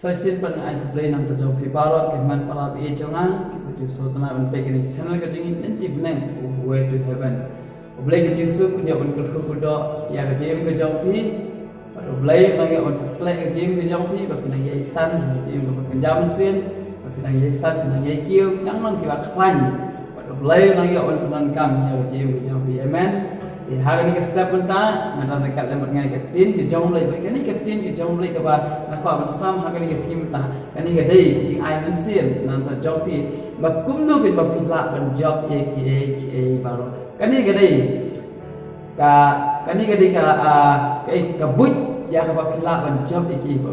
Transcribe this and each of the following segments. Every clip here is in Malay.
First pen ai play nam to jong pi paro ke man para bi chonga ki so tana ban pe ke channel ke jing in tip nang way to heaven play ke jisu ku ja ban ko ko do ya ke jim ke jong pi play nang ya ban select ke jim ke jong pi ba nang ye san jim ko kan jam sin ba nang ye san nang ye kiu nang nang ki ba khlan ba play nang ya ban kan kam ya ke jim ke jong pi amen thì hai cái step bên ta người ta phải cắt lên một ngày cái tin cái trong lấy cái này cái tin cái trong lấy cái bà nó qua một năm hai cái sim ta cái này cái đây chỉ ai muốn xem làm ta job thì mà cũng nó bị lạ bên job cái vào cái này cái đây cái này cái đây cái bút ya cái lạ bên job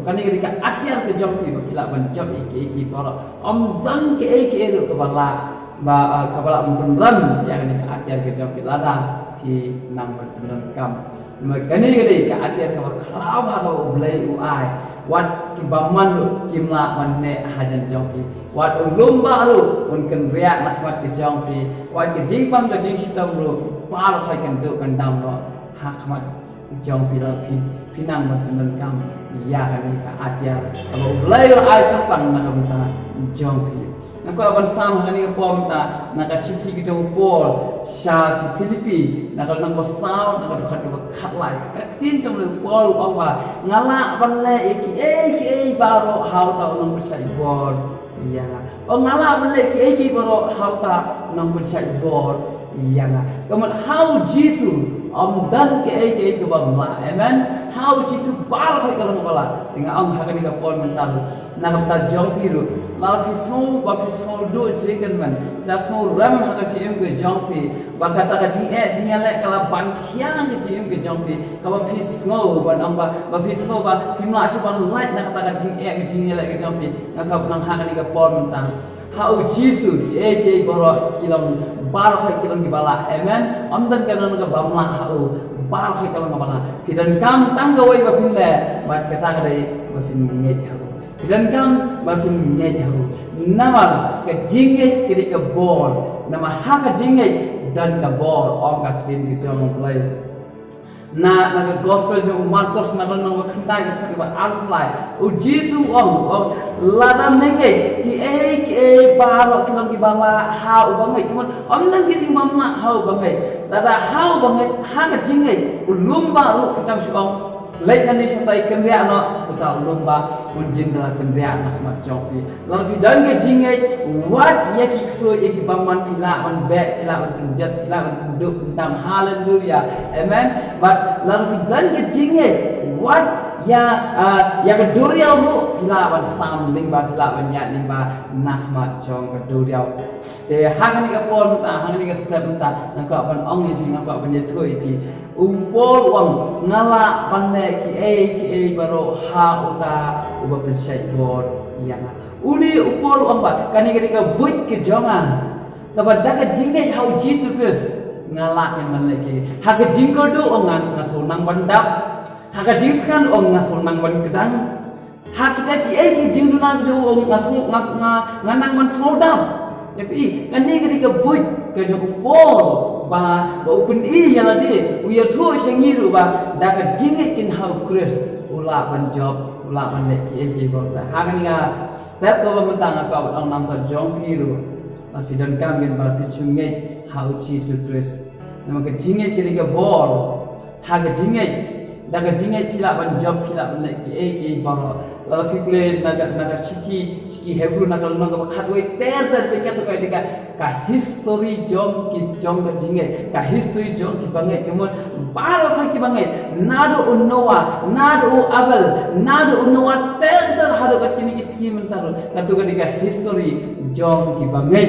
cái này cái akhir cái job thì lạ bên job cái vào dân cái được cái lạ và cái lạ bên dân ya cái này akhir cái job lạ ra ki nang kam ma kani gadi ka atiar ka khrab ha ka blai u ai wat ki baman lu kimla man ne hajan jong ki wat lumba lu un kan ria nakmat ki jong ki wat ki jingpam ka jing sitam lu par khai kan du kan dam lo hakmat jong pi la pi nang man kam ya kani ka atiar ka blai u ai ka pang na kam ta jong pi Nako aban sam hani ka pom ta nakasiti kita upol sha ki Filipi nakal nang basau nakal khat ka khat lai ka tin trong lu pol awa ngala ban le ki baro hau ta nang bersai bor iya ngala ban le ki baro hau ta nang bersai bor iya kaman how Jesus dan ke bang la amen how Jesus bar ka kalau bala tinga hakani ka pol mental nakam ta jong piru la fisno ba fisno do chicken man la sno ram ha chi em ke jong pi ba kata ka ji le kala ban khiang ke ji em ke jong pi ka ba fisno ban amba ba fisno ba pimla si ban light na kata ka ji le ke jong pi ka nang ha ni ka por mentang how Jesus ke boro kilom bar ka kilom ki bala amen amdan kana ka bamla how bar ka kilom ka bala kidan kam tang gawai ba pinle ba kata ka dai ba pin nget dan kam bakun nyai haru nama ke jingai kiri ke bor nama haka jingai dan ke bor om ka tin ke jong play na ke gospel jong Markus na kan nang khandai ke ba alfly uji tu om ladam nenge ki balo kilong ki bala ha ubangai cuman om nang ki sing mamla ha ubangai lada ha ubangai haka jingai ulumba lu kitam si om Lek nani satai kenria no uta lomba unjing dalam kenria nak macam ni. Lalu fidan ke jingai what ye kikso ye kibaman pila on back pila on penjat pila on duduk tentang haleluya amen. But lalu fidan ke jingai what ya keduriau bu pila on sam lingba pila on nyat lingba nak macam keduriau. Hang ni ke pon hang ni ke step nak apa ong ni ngapa apa ni tu ipi. Umpol wang ngala panle ki baro ha uta uba pensai bor yang uni upol wang ba kani ketika buit ke jonga tabada ka jingai how Jesus Christ ngala yang manle ki ha ka jingko do ongan ngasonang bandap ha ka jingkan ong ngasonang ban kedang ha kita ki jingdu nang jo ong nganang man sodam tapi kani ketika buit ke joko pol ba open ya ladi uya tu sengiru ba daga jingekin how Chris ula ban job ula ban leki bota hagan ga step ko mentang ka ang nam ta jong piru tapi dan kami ba pichunge how Jesus Chris nama ke jinget kiri ke bor haga jinget daga jinget kila ban job kila ban leki baro lalu fikle naga siki hebru naga naga khatwe ter pe ka to ka history jong ki jong ka jinge ka history jong ki bangai kemon baro ka ki bangai nado unnowa nado abel nado unnowa ter hado ka kini ki ski mentaro ka to ka history jong ki bangai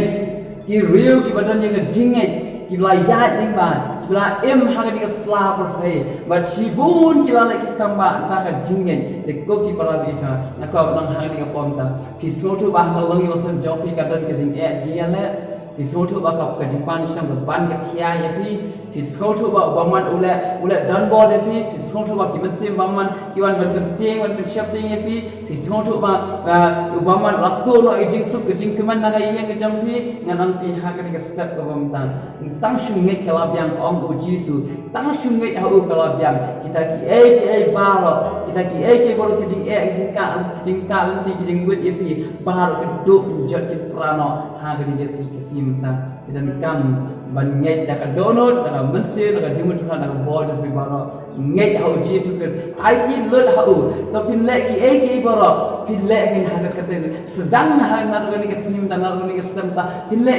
ki real ki badan ye ka jinge ki layat ning ba la em haga di sla per hai ba sibun kila lagi kamba na ka jingen de ko ki para bi cha na ko nang haga di pom ta ki so tu ba ha longi wasan jong pi ka dan ke jing jiale ki so tu ba ka jing pan sam ban ka khia ya pi fiskau tu ba baman ule dan bo de pi fiskau tu ba kiman sim baman kiwan ban penting ban siap ting pi fiskau tu ba baman rakto no ejing suk ejing keman na yang ke jam pi nganang pi ha ka step ko bamtan tang sungai kelab yang om ujisu tang sungai hau kelab yang kita ki baro kita ki bolo kijing ka lanti kijing gut pi baro keduk jot ki prano ha ka kesimta dan kam ban ngai da ka donut da ka mense da ka jimut ha da ka bo jo pi baro ngai hau jisu ke ai ki lut hau to pin le ki baro pin le kin ha ka kate sedang ha na ro ni kesimta na ro ni kesimta pin le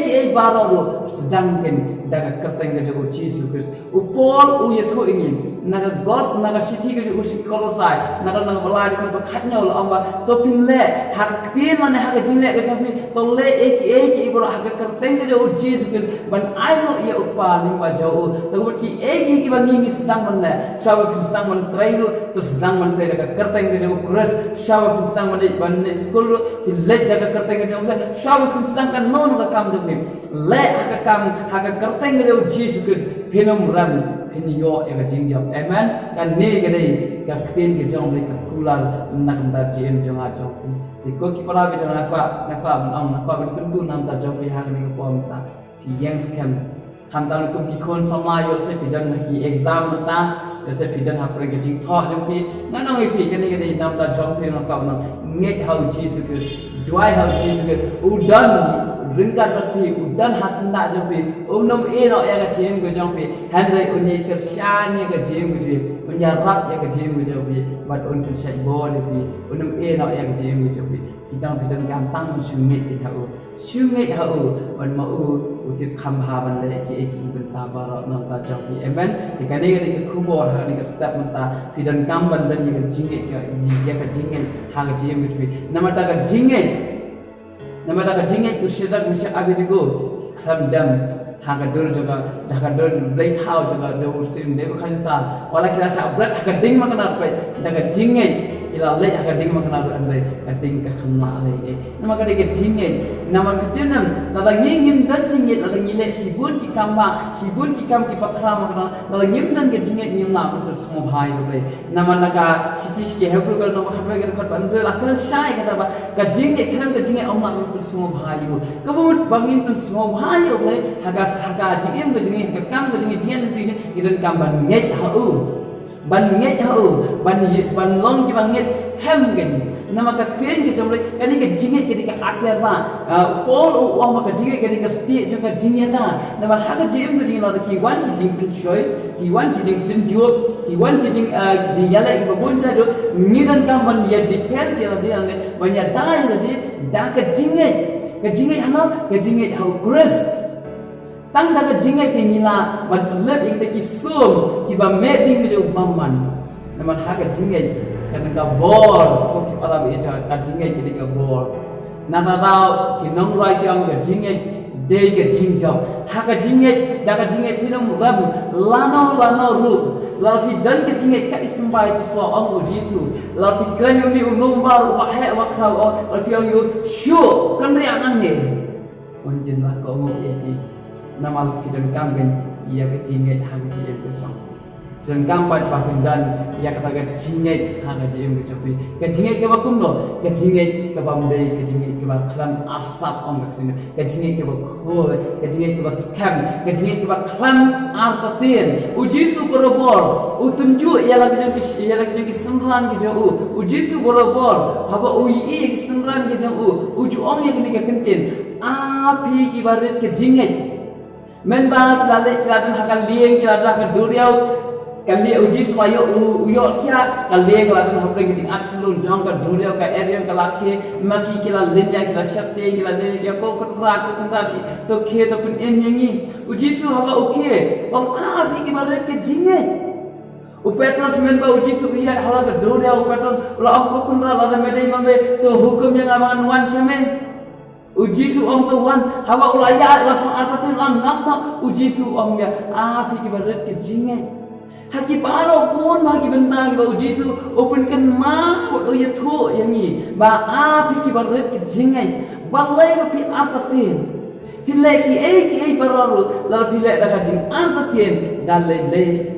ki baro lo sedang kin da ka kate ga jo jisu ke upol u ye tho ingin naga gos naga city ke usi kolosai naga balai kon bakhatnya lo amba to pin le hak tin mane hak jinle ke chapi to le ek bro hak kerteng ke jo jis ke ban ai lo ye upa ning ba jo to but ki ek bangi ni sedang mane sawa pin sang man trai lo to sedang man trai ka kerteng ke jo kras sawa pin sang mane ban school lo pin le ka kerteng ke jo sawa pin sang kan non ka kam de le hak kam hak kerteng ke jo jis ke pinum ram yo ega jingjam amen kan ni gede ka ktin ke jong le ka kulan nak da jiem jong a jong ti ko ki pala be jong nak pa ban kun tu nam ta jong be ha ni ko pom ta pi yang scam kan ta ko ki kon sama yo se pi dan ki exam ta yo se pi dan ha pre ke jing tho jong pi na no pi ke ni gede nam ta jong pi na ka na nget how jesus ke dwai how jesus ke udan ringkat berpi udan hasna jampi umnom no ya ka jim ko jampi handai unni kersyani ka jim ko jampi unya rap ya ka jim ko jampi bat un kun sai bo ni pi umnom no ya ka jim ko jampi kita gampang sungit di hau ban mau utip khamha ban le ki benta barok nam ta jampi amen dikani ke kubor ha ni ka step menta pidan kam ban dan ya jingit ya ka jingit ha ka jim ko jampi namata ka jingit nama dah jingai usia bisa abidigo samdam hagadur juga hagadur blai thau juga dur sim de bukan sa wala kira sa berat hagading makna apa daga jingai kila le hagading makna andai kading ka khamna le nama ka de jingai nama kitinam lada ngim dan jingai lada ngile sibun ki kamba sibun ki kam ki pakra makna lada ngim dan ke jingai ngim na ko semua bhai le nama naga sitis ke hebru kal no khabe ke khat ban le akran sai kata ba ka jingai khan ka jingai amma ko semua bhai kabut bangin pun semua bhai le haga jingim ke jingai haga kam ke jingai jian jingai idan kam ban ngai hau ban long ki ban ngai hem gen nama ka kren ke jomle kani ke jingai ke dika atyar ba pol u ma ka jingai ke dika sti jo ka jingai ta nama haga jim ke jingai la ki wan ki jing pin choi ki wan ki jing tin jo ki wan ki jing yala ki babun cha jo niran kam ban ya defense ya dia ne ban ya da ya da ka jingai hana ke jingai hau grace tang daga jingai te nila ban leb ikte ki sum ki ba meeting ke bamman naman haga jingai kan ka bor ko ki para be ja ka jingai ki ka bor na ta dau ki nong rai kyang ga jingai de ke jingjam haga jingai daga jingai pinum ram lano ru la fi dan ke jingai ka ismbai tu so ang jisu la fi kran ni unum bar wa he wa kha wa fi yu shu kan ri anang ne onjin la ko mo ye nama kita kamgen ia ke jingai hang ji ke song dan kampat bahkan dan ia kata ke jingai hang ji ke copi ke jingai ke bakum no ke jingai ke bamdei ke jingai ke baklan asap ong ke jingai ke bakoi ke jingai ke scam ke jingai ke baklan artatin ujisu berobor utunju ia lagi jadi semran ke jauh ujisu berobor haba ui ke semran ke jauh uju ong yang ke kentin api ibarat ke jingai men ba kiladan hakal lieng kiladan hakal duriau kali uji supaya uyo sia kali kiladan hapre gijing atlun jong ka duriau ka area ka lakhe maki kila lenya kila syakte kila lenya ko kotrat ko tadi to khe to pun em yangi uji su haba okay om abi ki barat ke jinge upetras men ba uji su iya hala ka duriau upetras la am ko kunra la medai mame to hukum yang aman wan chamen uji su om tuan hawa ulaya langsung atatin lang ngapa uji su om ya api kibarat ke jingai haki paro pun haki bentang ba uji su open kan ma ko ya thu yang ni ba api kibarat ke jingai balai ba pi atatin Pile ki bararu lalu pile dah kajing antatien dalai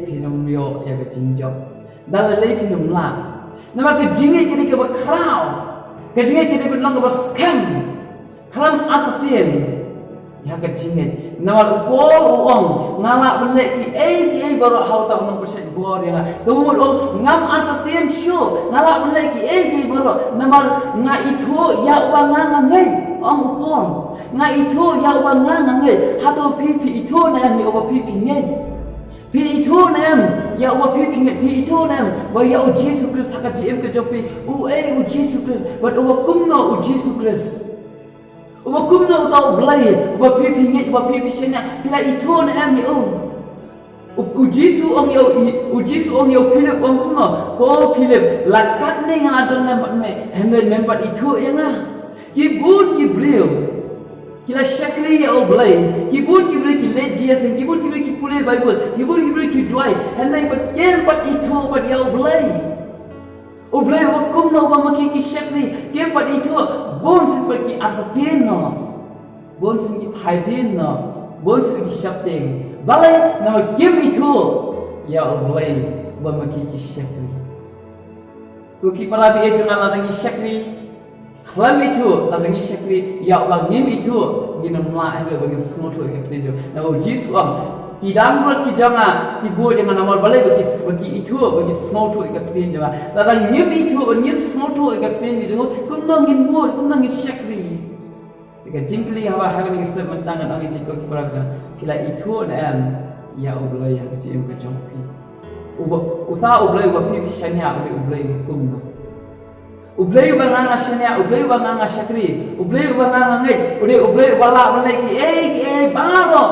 pinum yo ya kajing job dalai pinum la nama kajingnya kini ke bakrau kajingnya kini ke long ke scam kalam antatien ya kajingnya nama bol uang ngalak beli ki baru hal tak nak persen bor yang kemudian orang ngam antatien show ngalak beli ki baru nama nga itu ya uang ngangai ang upon nga itu ya uang ngangai hatu pipi itu nam ya uang pipi ngai pi itu nam ya uang pipi ngai pi itu nam wa ya u Jesus Christ sakat jim ke jopi u Jesus Christ but uang kumno u Jesus Christ uang kumno tau belai uang pipi ngai uang pipi cina pila itu nam ya u Jesus ong yo Philip ong kumno ko Philip lakat ni ngan adon nam me hendak mempat itu yang Kibun kibliu, kila syakli ya oblay. Kibun kibliu kilet jiasen, kibun kibliu kipulih Bible, kibun kibliu kiduai. Hendak berken pat itu pat ya oblay. Oblay wakum na wamaki ki syakli, kem pat itu bon sen pat ki artin no, bon sen ki haidin no, bon sen ki syakting. Balai nama kem itu ya oblay wamaki ki syakli. Kuki palabi itu nala dangi syakli. Kelam itu, ladangi syakri, ya Allah ngim itu, ginam lah ada bagi semua tu yang kita jauh. Nama Yesus tidak menurut kijanga, tibu dengan nama balai bagi itu, bagi semua tu yang kita jauh. Ladang ngim itu, ngim semua tu yang kita jauh. Kumna ngim buat, kumna ngim syakri. Jika jingkli hawa hawa ni kita mentangan angin ikut kepada kila itu dan ya Allah yang kecil kecompi. Uta Allah wapi syanya Allah kumna. Ublay banganga shania, ublay banganga syakri, ublay banganga ngai, ublay wala ki baro.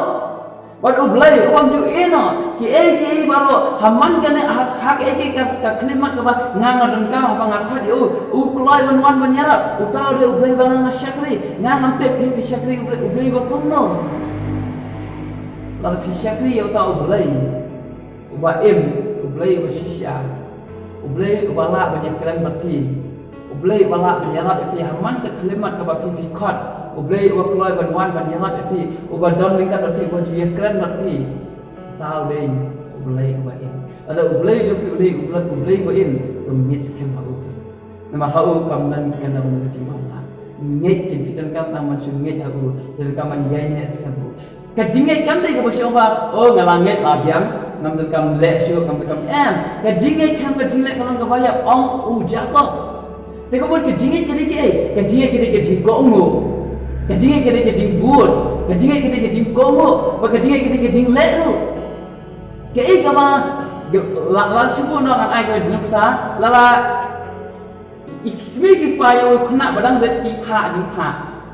Wat ublay uam ju eno ki baro haman kane hak kas ka klimat ka ba nganga dan ka ba ngakhat u kloi wan banyara utau de ublay banganga syakri ngam te pi syakri ublay ba kumno. Lalu pi syakri utau ublay uba ublay ba shisha, ublay wala banyak kran pi. Ublay wala banyarat api haman ke kelimat ke bapi pikot. Ublay wakloi banwan banyarat api. Uba don lingkat api wajiyah keren api. Tahu deh ublay ubain. Ada ublay jopi ublay ubain. Tumit sekian aku. Nama tahu kamu kena mengerti mana. Nget kipitan kamu nama cunget aku. Jadi kamu yainya sekian aku. Kajinget kamu tadi kebersama. Oh ngalanget labiam. Kamu kamu lek show kamu Kajinget kamu kalau kebayar ong ujakok. Tengok buat kejinget kejing kongo, kejinget kejing buat, kejinget kejing kongo, kejinget kejing leru. Kei kama lal subuh orang ayat dinuksa, lala ikmi payo kena badang let ki jing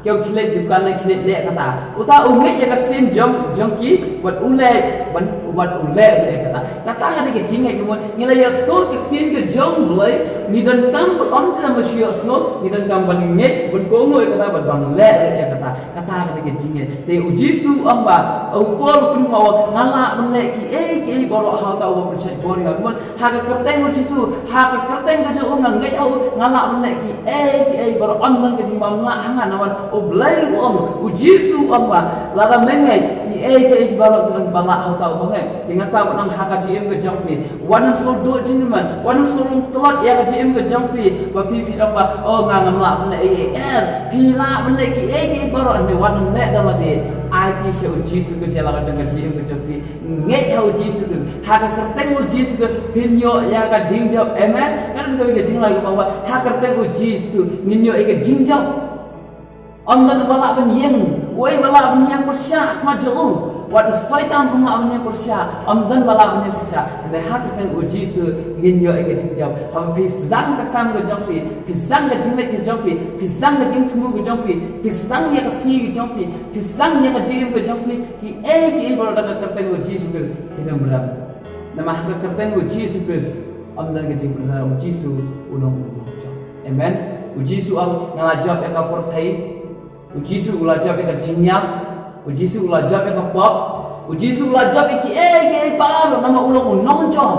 kau kilet dukan kilet lek kata. Uta umit ya katin jongki buat ulek kata. Kata kan ke jingai kemudian nilai ya so katin ke jong boleh ni dan kam on sama sio so ni dan kam banget buat komo kata buat bang lek ya kata. Kata kan ke jingai. Te ujisu amba upol pun mau ngala menlek ki baru hal tahu percaya bori kemudian hak kerteng ujisu hak kerteng ke jong ngai au ngala menlek ki baru on ke jimbang lah hangan awan ublay ujisu amba lada mengai ki baru dengan bala hal tahu banget dengan tahu nang hak GM ke jampi wanam sol do jinman wanam sol telat ya GM ke jampi bapi amba oh ngam la menai pila menai ki baru ane wanam nek dalam di IT show ujisu ke siapa jangan GM ke jampi ngai tahu ujisu hak kerteng ujisu ke pinyo ya ka jingjau kan kau ke jing lagi bawa hak kerteng ujisu ninyo ke jingjau Amdan balak benyeng, woi balak benyeng persya maju. Wat faitan balak benyeng persya, amdan balak benyeng persya. Ada hak kita uji su ginyo eke jingjau. Hampi sedang kekam ke jampi, pisang ke jinglek ke jampi, pisang ke jingtumu ke jampi, pisang dia ke sini ke jampi, pisang dia ke jim ke jampi. Ki baru dah kerteng uji su ke hidup beram. Nama hak kerteng uji su ke amdan ke jinglek uji su ulong. Amen. Uji su am ngalajak eka portai. Ujisu ulajab eka jinyap, ujisu ulajab eka pop, ujisu ulajab eki baru nama ulang unong jom.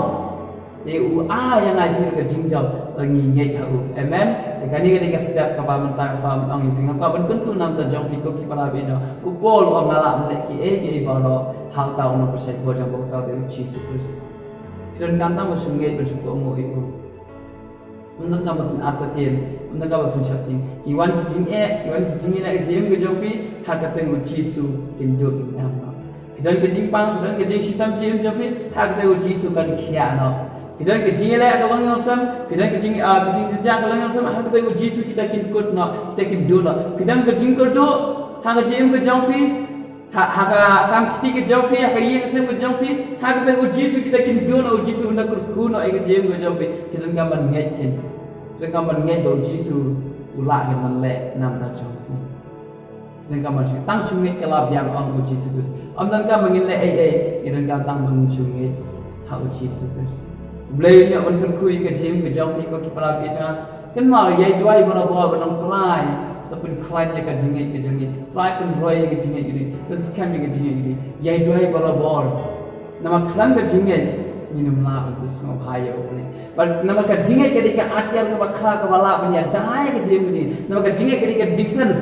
Yang ai ke jingjau, nginget hau. Amen. Kani ketika setiap kapa mentang kapa ang iping kapa bentu nam ta jong piko ki para bejo. Upol o ngala melek ki balo hau tau no perset bo jong bo tau de Jesus Christ. Dan kanta musunget bersyukur mo ibu. Untuk kamu pun artatin, untuk kamu pun syaitan. Kiwan kijing nak kijing kejopi hak ketemu Yesus tindu nama. Kidan kijing pang, kidan kijing sistem kijing jopi hak ketemu Yesus kan kiano. Kidan kijing lek kalau ngosam, kidan kijing sejak kalau ngosam hak ketemu Yesus kita kinkut no, kita kindu no. Kidan kijing kerdu hak kijing kejopi hak kiti kejopi hak iya kesem kejopi hak ketemu Yesus kita kindu no Yesus nak kurkuno kijing kejopi kidan kaman ngekin. Dan kamu ngai bau Yesus ulah yang melek nam dah jauh. Dan kamu cakap tang sungai kelab yang ang uji Yesus. Dan kamu ingin lek dan kamu tang mengunjungi hak uji Yesus. Beliau ni orang kerkui ke jam ke jauh ni kau kipala biasa. Kan malu yai dua ibu bapa benang pelai. Tapi klien je ke jingai ke jingai. Klien pun roy ke jingai ini. Dan scam ke jingai ini. Yai dua ibu bapa. Nama klien ke jingai. Minum lah untuk semua bahaya boleh. Nama kajingai ketika asyar ke bakal ke balap punya dai ke jim ni. Nama kajingai ketika defense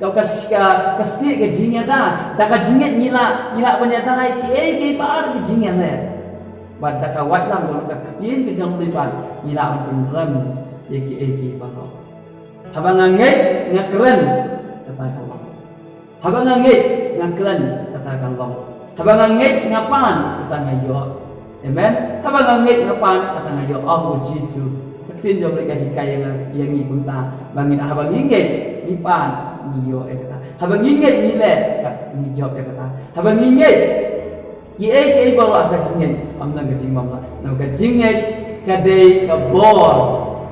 kau kasih ke jingai dah. Dah kajingai nila punya dai ke bar ke jingai le. Bad dah kawat lam kalau kakian ke jang lipat nila pun ram ke bar. Habang angai ngakren kata Allah. Habang angai ngakren kata Allah. Habang angai ngapan kata ngayo. Amen. Habang angit ngapan kata ngayo oh Yesus. Ketin jom leka hikayat yang ikunta bangin habang ingit nipan niyo kata. Habang ingit nile kat ni job kata. Habang ingit ye bawa ka jingit amna ka jingmam la. Nam ka jingit kadai ka bor.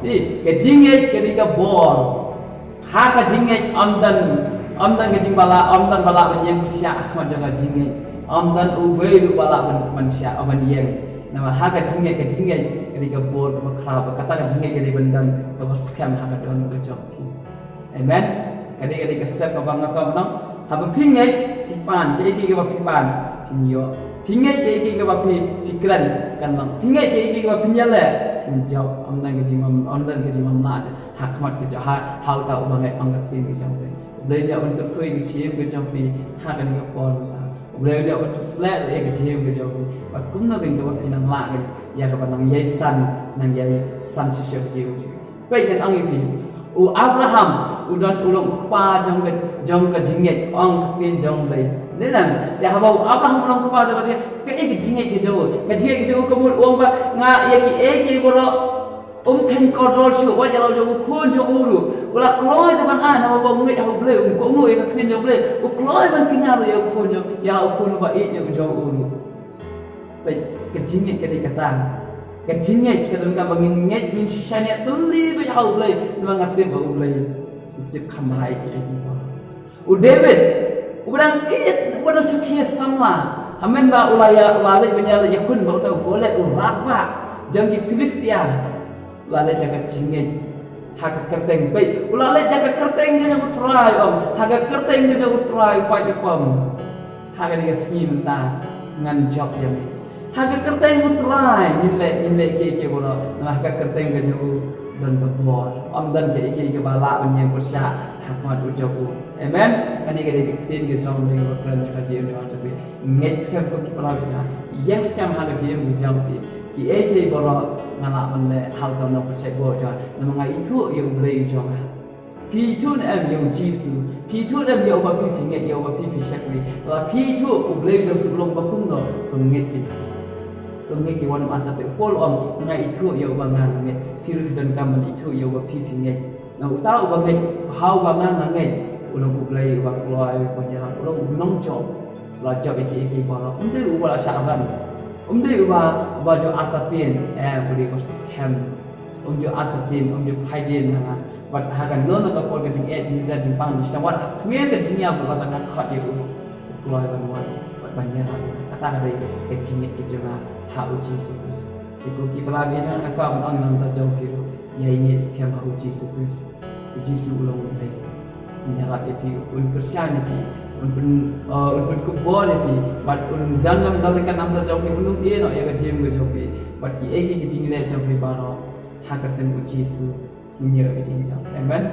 Ka jingit kadai ka bor. Ha ka jingit amdan ka jingbala amdan bala menyang syak ma jaga jingit. Amdan ubay bala manusia aman yang nama hak jingai ketika board berkerap kata jingai ketika bendam atau scam hak dalam kerja. Amen. Ketika setiap kau bangga kau menang, hak pingai tipan, ketika kau tipan pinyo, pingai ketika kau pikiran kan bang, pingai ketika kau pinjala pinjau, amdan kejimam nak hak mat kerja hal tahu bangai anggap tin kerja. Belajar untuk kau kerja kerja hak kan kau Beliau dia berselat ya kecil kerja. Bakum nak kau pinang lak ya kau nang yaisan sesuatu kecil. Baik dan angin ini. Abraham udan ulung kupa jong ke jingit ang tin jong bay. Nelan dia habau Abraham ulung kupa jong ke jingit ke jauh. Ke jingit ke jauh kemudian uang ba nga ya ki boro kan kodol syu wajah lo jong kun jong uru. Ulah kloy teman nama bang ngai aku beli ungko mu ya kin jong beli. Kloy ban kinyar ya kun jong ya kun ba it ya jong uru. Baik kejingit kata. Kejingit kalau ka bangin ngai min sisanya tuli ba aku beli. Memang ngerti ba beli. Tip kamai ke ini. David udang sukia sama. Amen ba ulaya ulale benyala yakun ba tahu boleh urapa jangi Filistia. Ulale jaga jingit. Hak kerteng baik. Ulale jaga kerteng dia utrai hak kerteng dia utrai pai pom. Hak dia skim ta ngan job dia. Hak kerteng utrai nilai ke bola. Nah hak kerteng dia jauh dan berbor. Dan ke bala punya persya hak mat ujoku. Amen. Kani dia tin ke jom dengan berperan kaji dia macam ni. Ngai skam ko kepala bicara. Yang skam hak dia bijam ki bola ngala menle hal kau nak percaya boja nama ngai itu yang boleh jonga pitu em yang Yesus pitu em yang apa pingat yang apa sakri la pitu boleh jong belum bakung no penget di wan mata pe pol om ngai itu yang bangan ngai piru dan kaman itu yang apa pingat na tahu bangai hau bangan ngai ulung boleh wa keluar panjang ulung nongcok la job iki bala unde ubala syaran Umdi baju artatin boleh bersihkan umju artatin umju haidin na buat hakan nono kapol kecing jinja jimpang di sawat kemir kecingnya bukan nak kat dia keluar buat banyak kata ada kecing itu juga hak uji Yesus. Iku kita lagi sangat kau orang yang tak jauh kira ya ini scam hak uji Yesus. Uji Yesus ulang lagi menyerap itu persian itu unpun kubor itu, but dalam kan nama jauh unung dia nak ya kecil ke jauh, but ki jingile jauh baru, hakerten uji su minyak ke jinjau amen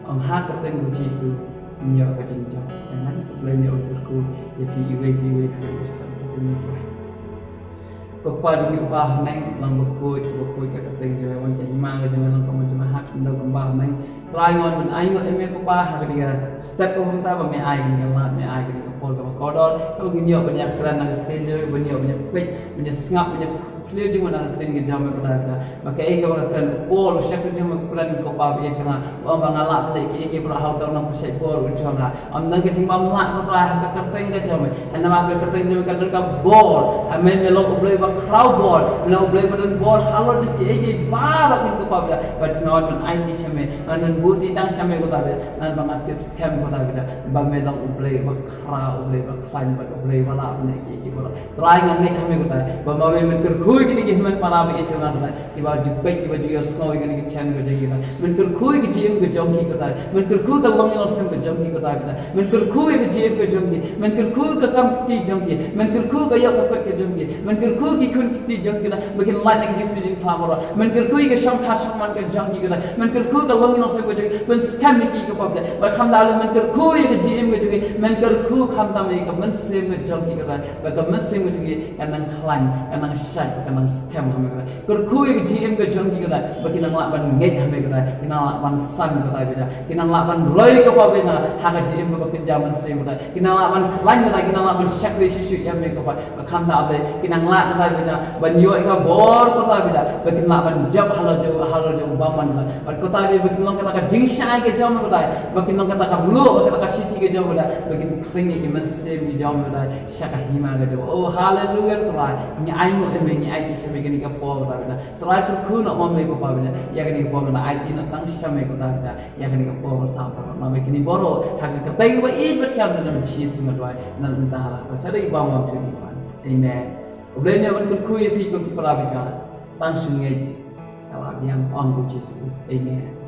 ang hakerten uji su minyak ke jinjau amen boleh untuk jadi iwe Kristen itu ni Papa juga bah neng lang berkuat ke keteng jawa wan ke hima ke jawa lang kamu cuma hak ndo kembah neng terayon men ayo eme ko bah ke dia step ko minta ba me ai ni lat me ai ke pol ke kodol ko ginyo banyak keran ke keteng jawa banyak pek banyak sengap banyak clear juga nak keteng ke jawa ko ta maka ai ke keran pol syak jawa keran ko pa be jangan om bangalat le ke pula hal ka nang persai pol ujanga am nang ke timbang lat ko tra ke keteng ke jawa ana ma ke keteng jawa ka ka bol amen melok boleh crowd ball, now play button ball, halor jadi ege barak itu kabel, but not man IT sampai, man bukti tang sampai kau tahu, man bangat tips scam kau tahu, bang melang play, bang crowd play, bang climb, bang play balap ni ege bola, try ngan ni kami kau tahu, bang mami man kerkui gini man para bagi cungan tahu, tiba jupek tiba juga snow gini kecen kau jadi kita, man kerkui kecil kau jongki kau tahu, man kerkui kalau ni orang kau jongki kau tahu, man kerkui kecil kau jongki, man kerkui kau kamti jongki, man kerkui kau yak kau jongki, man kerkui kun kiti jang kita bikin light yang disini jeng thamora menkirkui ke syam khasam man ke jang kita menkirkui ke longi nosai ko jeng ben scam ki ko pabla ba kham dalu menkirkui ke gm ko jeng menkirkui kham tam ke men sem ke jang kita ba ke men sem ko jeng kanang khlan kanang syat kanang scam hame kita kirkui ke gm ke jang kita ba kinang lak ban ngej hame kita kinang lak ban san ko tai beja kinang lak ban roi ko pabla ha ke gm ko kin jaman sem kita kinang lak ban khlan kita kinang lak ban syak re shu yam me ko ba kham da be kinang lak banyo ika bor kota bisa bikin lapan jab halal jauh baman lah. Kota dia bikin long kata jingsai ke jauh kota, bikin long kata blue, bikin kata city ke jauh kota, bikin kering ke mesin ke jauh kota, syakah hima ke jauh. Oh haleluya terai, ni ayu ni IT sampai kini ke pol kota bisa. Terai kerku nak mami ke pol bisa, ya kini ke pol nak IT nak tang sampai kota bisa, ya kini ke pol sampai mami kini boro, hak ketai ke ibu tiap dalam cheese semua tuai, nak entahlah. Pasal ibu mau curi, amen. Boleh ni orang berkuih fikir kita bicara tentang sungai kalau yang orang Yesus, amen.